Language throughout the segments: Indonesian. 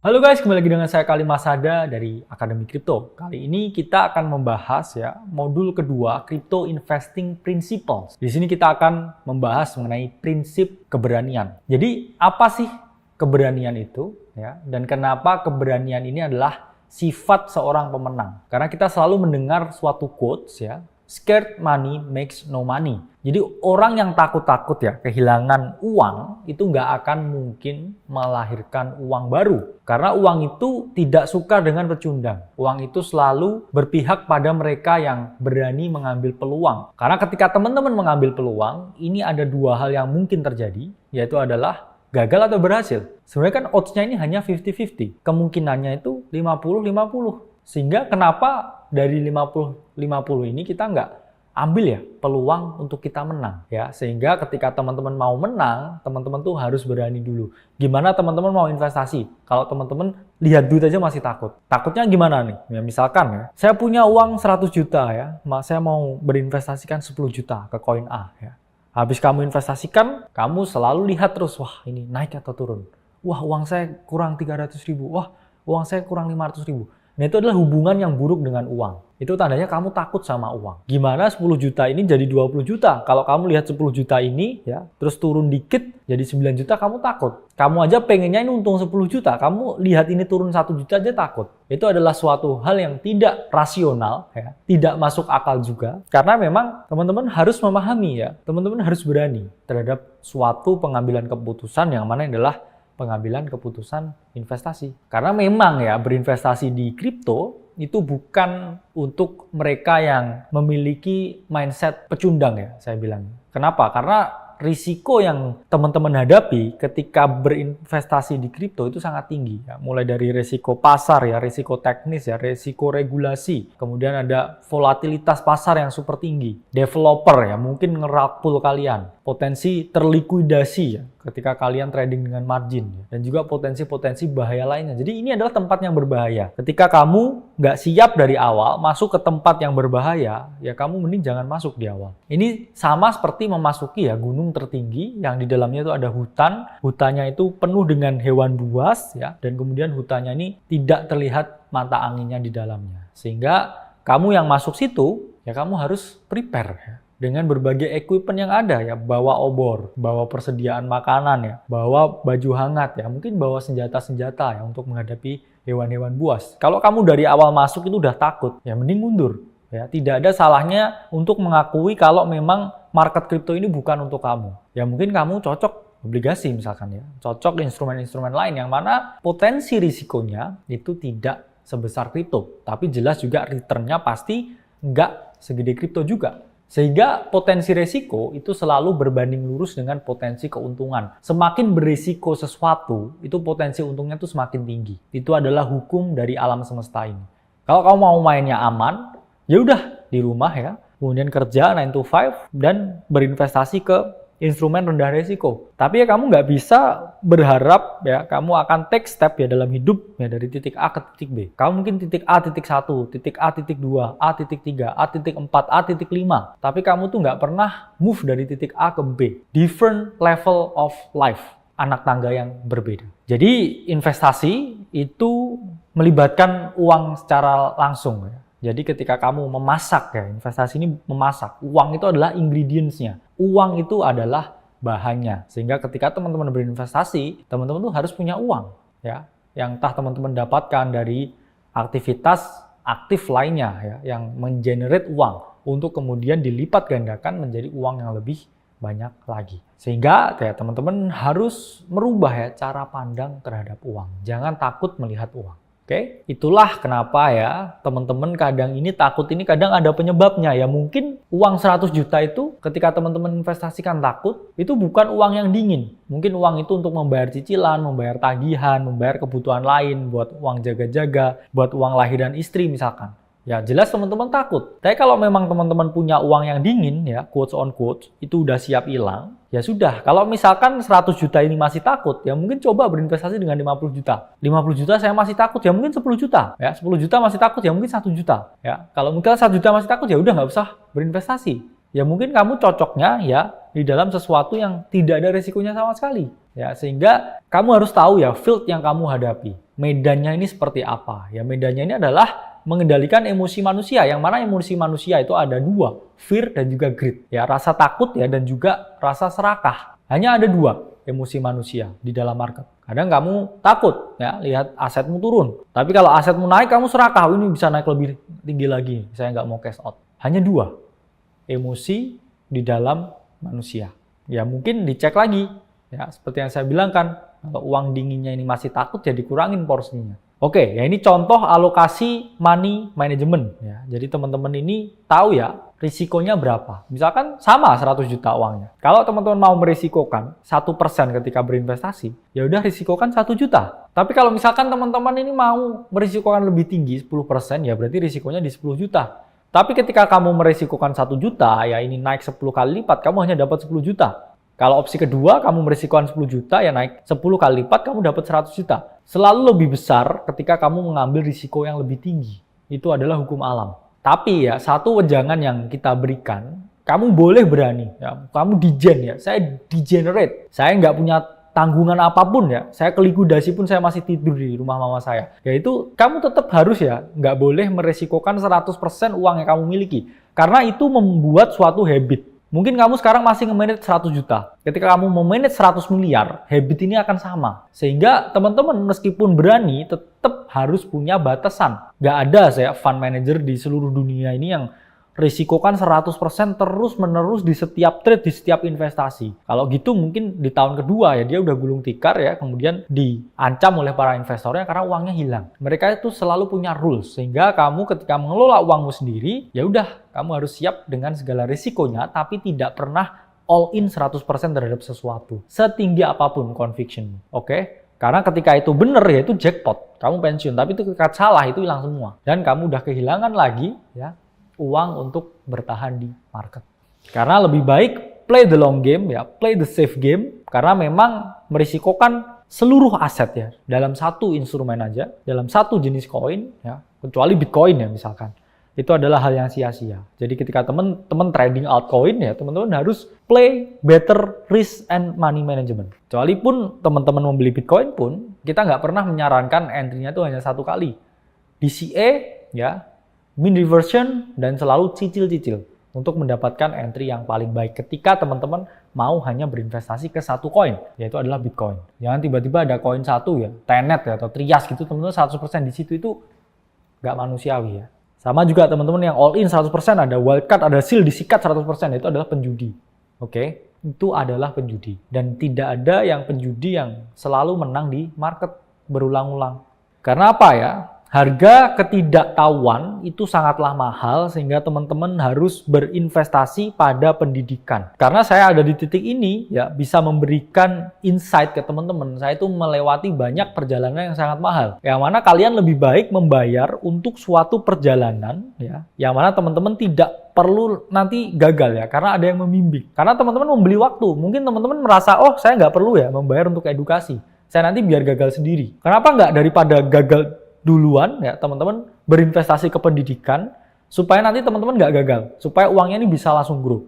Halo guys, kembali lagi dengan saya Kali Masada dari Akademi Kripto. Kali ini kita akan membahas modul kedua Crypto Investing Principles. Di sini kita akan membahas mengenai prinsip keberanian. Jadi apa sih keberanian itu dan kenapa keberanian ini adalah sifat seorang pemenang? Karena kita selalu mendengar suatu quotes scared money makes no money. Jadi orang yang takut-takut kehilangan uang itu nggak akan mungkin melahirkan uang baru. Karena uang itu tidak suka dengan pecundang. Uang itu selalu berpihak pada mereka yang berani mengambil peluang. Karena ketika teman-teman mengambil peluang, ini ada dua hal yang mungkin terjadi, yaitu adalah gagal atau berhasil. Sebenarnya kan odds-nya ini hanya 50-50. Kemungkinannya itu 50-50. Sehingga kenapa dari 50-50 ini kita nggak ambil peluang untuk kita menang sehingga ketika teman-teman mau menang, teman-teman tuh harus berani dulu. Gimana teman-teman mau investasi? Kalau teman-teman lihat duit aja masih takut. Takutnya gimana nih? Ya misalkan saya punya uang 100 juta saya mau berinvestasikan 10 juta ke koin A Habis kamu investasikan, kamu selalu lihat terus, wah ini naik atau turun. Wah uang saya kurang 300 ribu, wah uang saya kurang 500 ribu. Nah itu adalah hubungan yang buruk dengan uang. Itu tandanya kamu takut sama uang. Gimana 10 juta ini jadi 20 juta? Kalau kamu lihat 10 juta ini terus turun dikit jadi 9 juta, kamu takut. Kamu aja pengennya ini untung 10 juta, kamu lihat ini turun 1 juta aja takut. Itu adalah suatu hal yang tidak rasional, tidak masuk akal juga. Karena memang teman-teman harus memahami teman-teman harus berani terhadap suatu pengambilan keputusan yang mana adalah pengambilan keputusan investasi. Karena memang berinvestasi di kripto itu bukan untuk mereka yang memiliki mindset pecundang saya bilang. Kenapa? Karena risiko yang teman-teman hadapi ketika berinvestasi di kripto itu sangat tinggi. Mulai dari risiko pasar, risiko teknis, risiko regulasi. Kemudian ada volatilitas pasar yang super tinggi. Developer mungkin ngerapul kalian. Potensi terlikuidasi ketika kalian trading dengan margin. Dan juga potensi-potensi bahaya lainnya. Jadi ini adalah tempat yang berbahaya. Ketika kamu nggak siap dari awal masuk ke tempat yang berbahaya, kamu mending jangan masuk di awal. Ini sama seperti memasuki gunung tertinggi yang di dalamnya itu ada hutan. Hutannya itu penuh dengan hewan buas dan kemudian hutannya ini tidak terlihat mata anginnya di dalamnya. Sehingga kamu yang masuk situ kamu harus prepare dengan berbagai equipment yang ada bawa obor, bawa persediaan makanan bawa baju hangat mungkin bawa senjata-senjata untuk menghadapi hewan-hewan buas. Kalau kamu dari awal masuk itu udah takut, mending mundur. Tidak ada salahnya untuk mengakui kalau memang market kripto ini bukan untuk kamu. Mungkin kamu cocok obligasi misalkan cocok instrumen-instrumen lain yang mana potensi risikonya itu tidak sebesar kripto, tapi jelas juga returnnya pasti nggak segede kripto juga. Sehingga potensi resiko itu selalu berbanding lurus dengan potensi keuntungan. Semakin berisiko sesuatu, itu potensi untungnya itu semakin tinggi. Itu adalah hukum dari alam semesta ini. Kalau kamu mau mainnya aman, ya udah di rumah kemudian kerja 9 to 5 dan berinvestasi ke instrumen rendah resiko. Tapi kamu nggak bisa berharap kamu akan take step dalam hidup dari titik A ke titik B. Kamu mungkin titik A titik 1, titik A titik 2, A titik 3, A titik 4, A titik 5. Tapi kamu tuh nggak pernah move dari titik A ke B. Different level of life. Anak tangga yang berbeda. Jadi investasi itu melibatkan uang secara langsung. Jadi ketika kamu memasak investasi ini memasak. Uang itu adalah ingredients-nya. Uang itu adalah bahannya. Sehingga ketika teman-teman berinvestasi, teman-teman tuh harus punya uang yang entah teman-teman dapatkan dari aktivitas aktif lainnya yang mengenerate uang untuk kemudian dilipat gandakan menjadi uang yang lebih banyak lagi. Sehingga teman-teman harus merubah cara pandang terhadap uang. Jangan takut melihat uang. Oke, itulah kenapa teman-teman kadang kadang ada penyebabnya mungkin uang 100 juta itu ketika teman-teman investasikan takut, itu bukan uang yang dingin. Mungkin uang itu untuk membayar cicilan, membayar tagihan, membayar kebutuhan lain, buat uang jaga-jaga, buat uang lahiran istri misalkan. Jelas teman-teman takut. Tapi kalau memang teman-teman punya uang yang dingin quotes on quotes, itu udah siap hilang, sudah. Kalau misalkan 100 juta ini masih takut, mungkin coba berinvestasi dengan 50 juta. 50 juta saya masih takut, mungkin 10 juta. 10 juta masih takut, mungkin 1 juta. Kalau mungkin 1 juta masih takut, udah nggak usah berinvestasi. Mungkin kamu cocoknya di dalam sesuatu yang tidak ada resikonya sama sekali. Sehingga kamu harus tahu field yang kamu hadapi. medannya ini seperti apa? Ya, medannya ini adalah mengendalikan emosi manusia. Yang mana emosi manusia itu ada dua, fear dan juga greed. Ya, rasa takut ya dan juga rasa serakah. Hanya ada dua emosi manusia di dalam market. Kadang kamu takut ya lihat asetmu turun. Tapi kalau asetmu naik kamu serakah, ini bisa naik lebih tinggi lagi. Saya nggak mau cash out. Hanya dua emosi di dalam manusia. Ya mungkin dicek lagi. Ya seperti yang saya bilang kan, kalau uang dinginnya ini masih takut ya dikurangin porsinya. Oke, ya ini contoh alokasi money management ya. Jadi teman-teman ini tahu ya risikonya berapa. Misalkan sama 100 juta uangnya. Kalau teman-teman mau merisikokan 1% ketika berinvestasi, ya udah risikokan 1 juta. Tapi kalau misalkan teman-teman ini mau merisikokan lebih tinggi 10%, ya berarti risikonya di 10 juta. Tapi ketika kamu merisikokan 1 juta, ya ini naik 10 kali lipat, kamu hanya dapat 10 juta. Kalau opsi kedua, kamu merisikokan 10 juta, ya naik 10 kali lipat, kamu dapat 100 juta. Selalu lebih besar ketika kamu mengambil risiko yang lebih tinggi. Itu adalah hukum alam. Tapi ya, satu wejangan yang kita berikan, kamu boleh berani. Ya, kamu digen ya, saya degenerate. Saya nggak punya tanggungan apapun ya. Saya kelikuidasi pun saya masih tidur di rumah mama saya. Yaitu, kamu tetap harus ya, nggak boleh meresikokan 100% uang yang kamu miliki. Karena itu membuat suatu habit. Mungkin kamu sekarang masih nge-manage 100 juta. Ketika kamu memanage 100 miliar, habit ini akan sama. Sehingga teman-teman meskipun berani, tetap harus punya batasan. Nggak ada saya fund manager di seluruh dunia ini yang risikokan 100% terus-menerus di setiap trade, di setiap investasi. Kalau gitu mungkin di tahun kedua ya dia udah gulung tikar ya, kemudian diancam oleh para investornya karena uangnya hilang. Mereka itu selalu punya rules, sehingga kamu ketika mengelola uangmu sendiri, ya udah kamu harus siap dengan segala risikonya, tapi tidak pernah all in 100% terhadap sesuatu. Setinggi apapun conviction. Oke? Karena ketika itu benar ya itu jackpot. Kamu pensiun, tapi itu ketika salah itu hilang semua. Dan kamu udah kehilangan lagi ya uang untuk bertahan di market. Karena lebih baik play the long game ya, play the safe game, karena memang merisikokan seluruh aset ya dalam satu instrumen aja, dalam satu jenis koin ya, kecuali Bitcoin ya misalkan. Itu adalah hal yang sia-sia. Jadi ketika teman-teman trading altcoin ya, teman-teman harus play better risk and money management. Kecuali pun teman-teman membeli Bitcoin pun, kita nggak pernah menyarankan entry-nya itu hanya satu kali. DCA ya, mean reversion, dan selalu cicil-cicil untuk mendapatkan entry yang paling baik ketika teman-teman mau hanya berinvestasi ke satu koin, yaitu adalah Bitcoin. Jangan tiba-tiba ada koin satu ya, Tenet ya, atau Trias gitu, teman-teman 100% di situ itu nggak manusiawi ya. Sama juga teman-teman yang all in 100%, ada wildcard, ada seal disikat 100%, itu adalah penjudi. Oke? Itu adalah penjudi. Dan tidak ada yang penjudi yang selalu menang di market berulang-ulang. Karena apa ya? Harga ketidaktahuan itu sangatlah mahal sehingga teman-teman harus berinvestasi pada pendidikan. Karena saya ada di titik ini ya bisa memberikan insight ke teman-teman. Saya itu melewati banyak perjalanan yang sangat mahal. Yang mana kalian lebih baik membayar untuk suatu perjalanan ya, yang mana teman-teman tidak perlu nanti gagal ya, karena ada yang membimbing. Karena teman-teman membeli waktu. Mungkin teman-teman merasa, oh saya nggak perlu ya membayar untuk edukasi. Saya nanti biar gagal sendiri. Kenapa nggak daripada gagal duluan ya teman-teman berinvestasi ke pendidikan supaya nanti teman-teman nggak gagal, supaya uangnya ini bisa langsung grow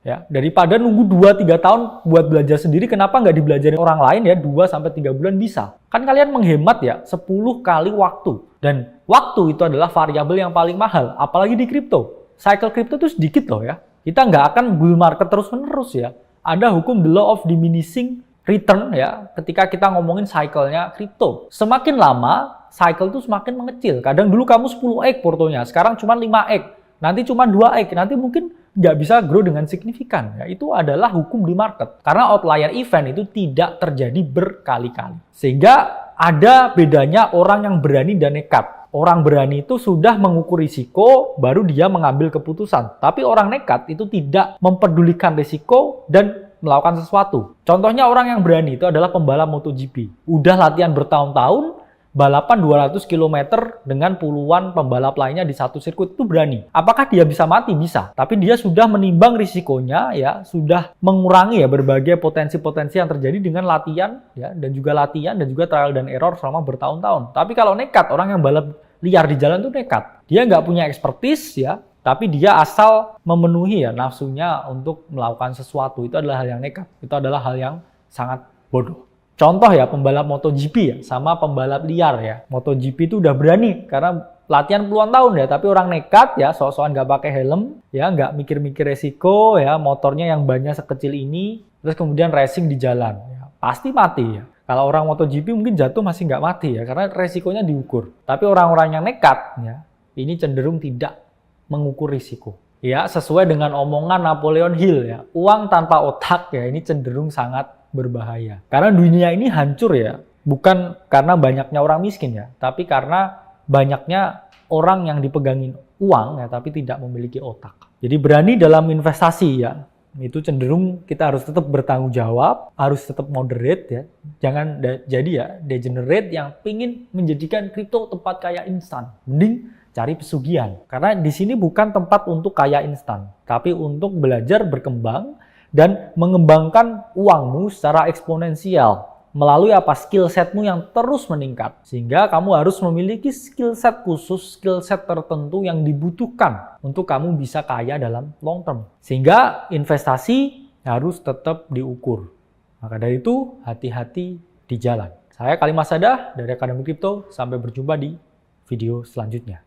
ya, daripada nunggu 2-3 tahun buat belajar sendiri. Kenapa nggak dibelajarin orang lain ya 2-3 bulan bisa, kan kalian menghemat ya 10 kali waktu, dan waktu itu adalah variabel yang paling mahal, apalagi di kripto. Cycle kripto itu sedikit loh ya, kita nggak akan bull market terus menerus ya, ada hukum the law of diminishing return ya ketika kita ngomongin cycle-nya kripto. Semakin lama cycle itu semakin mengecil. Kadang dulu kamu 10x portonya, sekarang cuma 5x, nanti cuma 2x, nanti mungkin nggak bisa grow dengan signifikan. Ya, itu adalah hukum di market. Karena outlier event itu tidak terjadi berkali-kali. Sehingga ada bedanya orang yang berani dan nekat. Orang berani itu sudah mengukur risiko, baru dia mengambil keputusan. Tapi orang nekat itu tidak mempedulikan risiko dan melakukan sesuatu. Contohnya orang yang berani itu adalah pembalap MotoGP. Udah latihan bertahun-tahun, balapan 200 km dengan puluhan pembalap lainnya di satu sirkuit, itu berani. Apakah dia bisa mati? Bisa. Tapi dia sudah menimbang risikonya ya, sudah mengurangi ya berbagai potensi-potensi yang terjadi dengan latihan ya, dan juga trial dan error selama bertahun-tahun. Tapi kalau nekat, orang yang balap liar di jalan itu nekat. Dia nggak punya expertise ya, tapi dia asal memenuhi ya nafsunya untuk melakukan sesuatu. Itu adalah hal yang nekat. Itu adalah hal yang sangat bodoh. Contoh ya, pembalap MotoGP ya, sama pembalap liar ya. MotoGP itu udah berani karena latihan puluhan tahun ya, tapi orang nekat ya, sok-sokan nggak pakai helm, ya nggak mikir-mikir resiko ya, motornya yang bannya sekecil ini, terus kemudian racing di jalan, ya, pasti mati ya. Kalau orang MotoGP mungkin jatuh masih nggak mati ya, karena resikonya diukur. Tapi orang-orang yang nekat ya, ini cenderung tidak mengukur risiko. Ya, sesuai dengan omongan Napoleon Hill ya, uang tanpa otak ya ini cenderung sangat berbahaya. Karena dunia ini hancur ya, bukan karena banyaknya orang miskin ya, tapi karena banyaknya orang yang dipegangin uang ya, tapi tidak memiliki otak. Jadi berani dalam investasi ya, itu cenderung kita harus tetap bertanggung jawab, harus tetap moderate ya. Jangan jadi ya degenerate yang pingin menjadikan kripto tempat kaya instan. Mending cari pesugihan. Karena di sini bukan tempat untuk kaya instan, tapi untuk belajar berkembang dan mengembangkan uangmu secara eksponensial melalui skill setmu yang terus meningkat. Sehingga kamu harus memiliki skill set khusus, skill set tertentu yang dibutuhkan untuk kamu bisa kaya dalam long term. Sehingga investasi harus tetap diukur. Maka dari itu, hati-hati di jalan. Saya Khalid Masada dari Akademi Kripto. Sampai berjumpa di video selanjutnya.